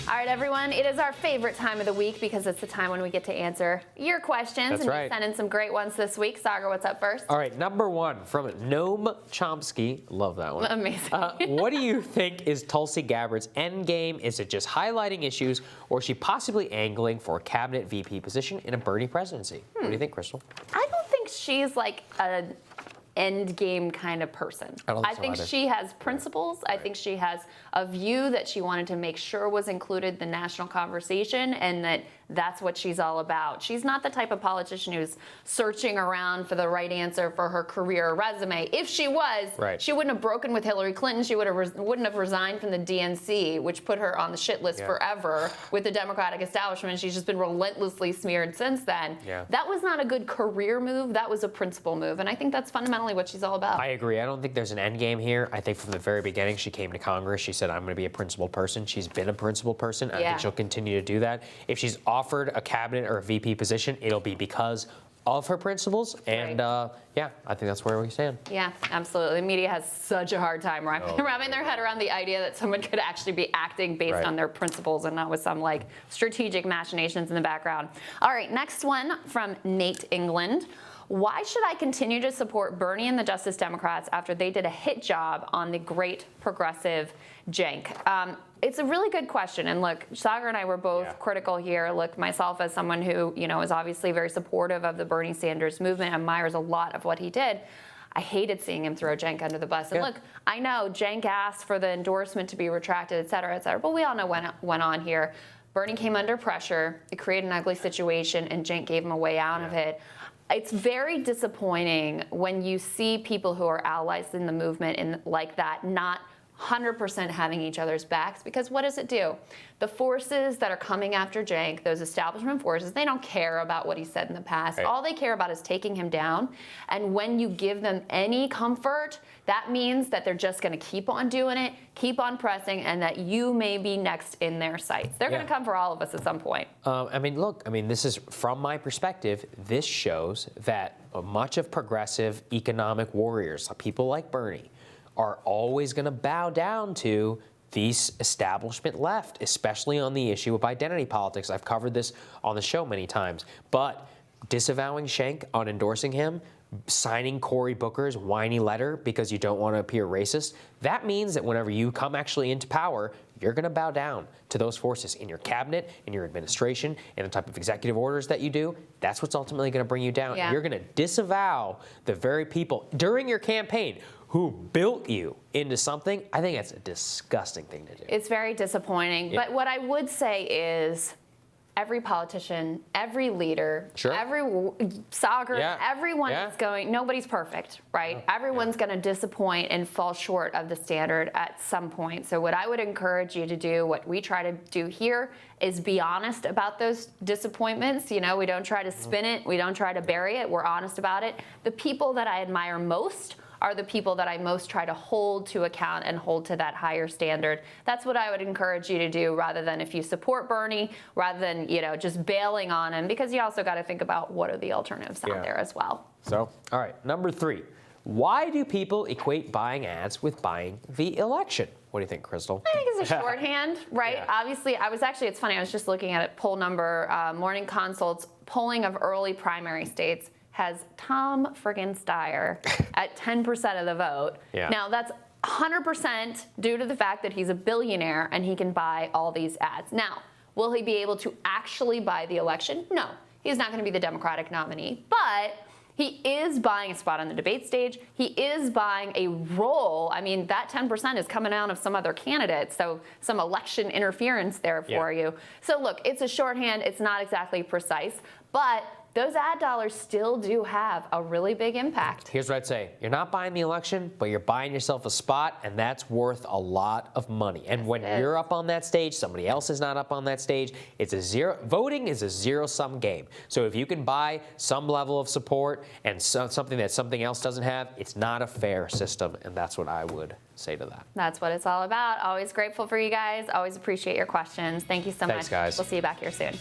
All right, everyone, it is our favorite time of the week because it's the time when we get to answer your questions. That's right. You sent in some great ones this week. Saagar, what's up first? All right, number one from Noam Chomsky. Love that one. Amazing. What do you think is Tulsi Gabbard's endgame? Is it just highlighting issues, or is she possibly angling for a cabinet VP position in a Bernie presidency? What do you think, Krystal? I don't think she's like an end game kind of person. I think she has principles. I think she has a view that she wanted to make sure was included in the national conversation, and that's what she's all about. She's not the type of politician who's searching around for the right answer for her career resume. If she was, she wouldn't have broken with Hillary Clinton. She wouldn't have resigned from the DNC, which put her on the shit list forever with the Democratic establishment. She's just been relentlessly smeared since then. That was not a good career move. That was a principle move, and I think that's fundamentally what she's all about. I agree. I don't think there's an end game here. I think from the very beginning she came to Congress, she said, I'm going to be a principled person. She's been a principled person. I think she'll continue to do that. If she's offered a cabinet or a VP position, it'll be because of her principles. And yeah, I think that's where we stand. Yeah, absolutely. The media has such a hard time wrapping their head around the idea that someone could actually be acting based on their principles and not with some like strategic machinations in the background. All right, next one from Nate England. Why should I continue to support Bernie and the Justice Democrats after they did a hit job on the great progressive Cenk? It's a really good question. And look, Saagar and I were both critical here. Look, myself as someone who, is obviously very supportive of the Bernie Sanders movement, admires a lot of what he did. I hated seeing him throw Cenk under the bus. And look, I know Cenk asked for the endorsement to be retracted, et cetera, but we all know what went on here. Bernie came under pressure. It created an ugly situation, and Cenk gave him a way out of it. It's very disappointing when you see people who are allies in the movement like that not 100% having each other's backs, because what does it do? The forces that are coming after Cenk, those establishment forces, they don't care about what he said in the past. All they care about is taking him down. And when you give them any comfort, that means that they're just going to keep on doing it, keep on pressing, and that you may be next in their sights. They're going to come for all of us at some point. This is, from my perspective, this shows that much of progressive economic warriors, people like Bernie, are always going to bow down to these establishment left, especially on the issue of identity politics. I've covered this on the show many times. But disavowing Cenk on endorsing him, signing Cory Booker's whiny letter because you don't want to appear racist, that means that whenever you come actually into power, you're going to bow down to those forces in your cabinet, in your administration, in the type of executive orders that you do. That's what's ultimately going to bring you down. You're going to disavow the very people during your campaign who built you into something. I think that's a disgusting thing to do. It's very disappointing. But what I would say is every politician, every leader, every Saagar, everyone is going, nobody's perfect, right? Everyone's going to disappoint and fall short of the standard at some point. So what I would encourage you to do, what we try to do here, is be honest about those disappointments. We don't try to spin it. We don't try to bury it. We're honest about it. The people that I admire most are the people that I most try to hold to account and hold to that higher standard. That's what I would encourage you to do, rather than if you support Bernie, rather than, just bailing on him, because you also got to think about what are the alternatives out there as well. So, all right, number 3. Why do people equate buying ads with buying the election? What do you think, Krystal? I think it's a shorthand, right? Obviously, it's funny, I was just looking at it, poll number, Morning Consult's polling of early primary states has Tom friggin' Steyer at 10% of the vote. Now, that's 100% due to the fact that he's a billionaire and he can buy all these ads. Now, will he be able to actually buy the election? No, he's not going to be the Democratic nominee, but he is buying a spot on the debate stage. He is buying a role. I mean, that 10% is coming out of some other candidates, so some election interference there for you. So look, it's a shorthand. It's not exactly precise, but those ad dollars still do have a really big impact. Here's what I'd say. You're not buying the election, but you're buying yourself a spot, and that's worth a lot of money. And when you're up on that stage, somebody else is not up on that stage. Voting is a zero-sum game. So if you can buy some level of support and something that something else doesn't have, it's not a fair system, and that's what I would say to that. That's what it's all about. Always grateful for you guys. Always appreciate your questions. Thank you so much. Thanks, guys. We'll see you back here soon.